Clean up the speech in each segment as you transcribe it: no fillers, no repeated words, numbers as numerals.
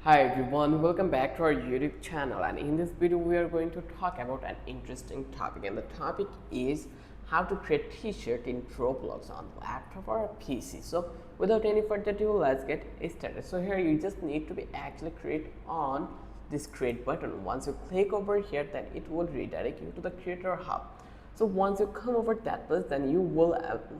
Hi everyone, welcome back to our YouTube channel, and in this video we are going to talk about an interesting topic, and the topic is how to create t-shirt in Roblox on laptop or a PC. So without any further ado, let's get started. So here you just need to be actually create on this create button. Once you click over here, then it will redirect you to the creator hub. So once you come over that place, then you will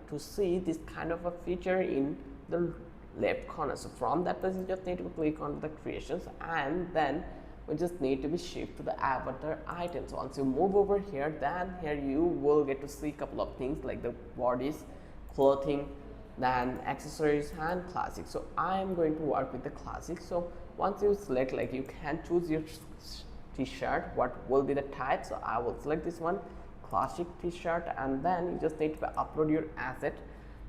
to see this kind of a feature in the left corner. So from that place you just need to click on the creations, and then we just need to be shift to the avatar items. Once you move over here, then here you will get to see a couple of things like the bodies, clothing, then accessories and classic. So I am going to work with the classic. So once you select, like, you can choose your t-shirt what will be the type. So I will select this one, classic t-shirt, and then you just need to upload your asset.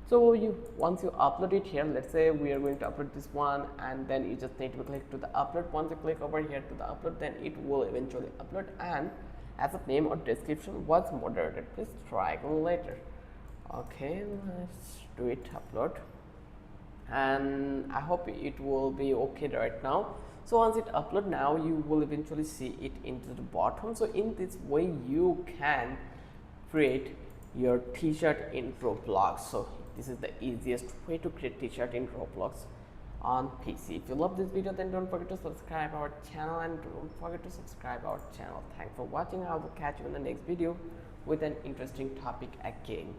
So you once you upload it here, let's say we are going to upload this one, and then you just need to click to the upload. Once you click over here to the upload, then it will eventually upload, and as a name or description was moderated, please try again later. Okay, let's do it, upload, and I hope it will be okay right now. So once it upload, now you will eventually see it into the bottom. So in this way you can create your t-shirt in Roblox. So this is the easiest way to create t-shirt in Roblox on PC. If you love this video, then don't forget to subscribe our channel, and don't forget to subscribe our channel. Thanks for watching. I will catch you in the next video with an interesting topic again.